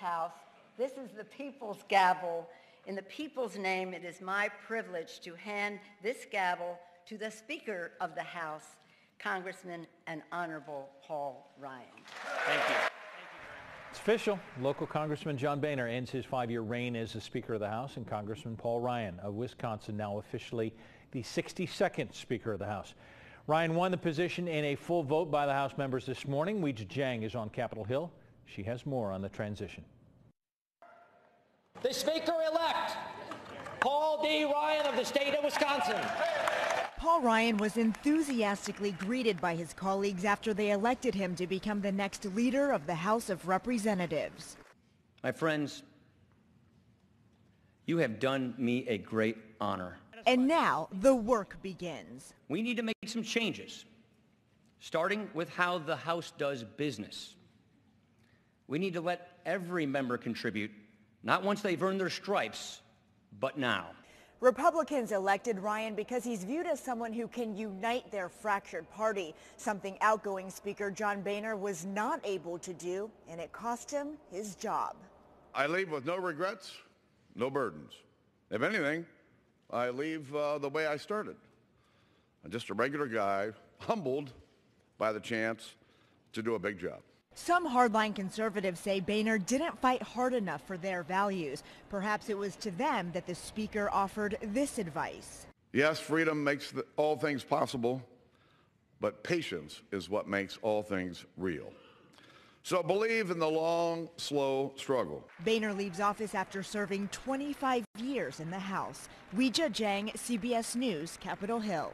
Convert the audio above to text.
House. This is the people's gavel. In the people's name, it is my privilege to hand this gavel to the Speaker of the House, Congressman and Honorable Paul Ryan. Thank you. It's official. Local Congressman John Boehner ends his 5-year reign as the Speaker of the House, and Congressman Paul Ryan of Wisconsin now officially the 62nd Speaker of the House. Ryan won the position in a full vote by the House members this morning. Weijia Jiang is on Capitol Hill. She has more on the transition. The Speaker-elect, Paul D. Ryan of the state of Wisconsin. Paul Ryan was enthusiastically greeted by his colleagues after they elected him to become the next leader of the House of Representatives. My friends, you have done me a great honor. And now the work begins. We need to make some changes, starting with how the House does business. We need to let every member contribute, not once they've earned their stripes, but now. Republicans elected Ryan because he's viewed as someone who can unite their fractured party, something outgoing Speaker John Boehner was not able to do, and it cost him his job. I leave with no regrets, no burdens. If anything, I leave the way I started. I'm just a regular guy, humbled by the chance to do a big job. Some hardline conservatives say Boehner didn't fight hard enough for their values. Perhaps it was to them that the Speaker offered this advice. Yes, freedom makes all things possible, but patience is what makes all things real. So believe in the long, slow struggle. Boehner leaves office after serving 25 years in the House. Weijia Jiang, CBS News, Capitol Hill.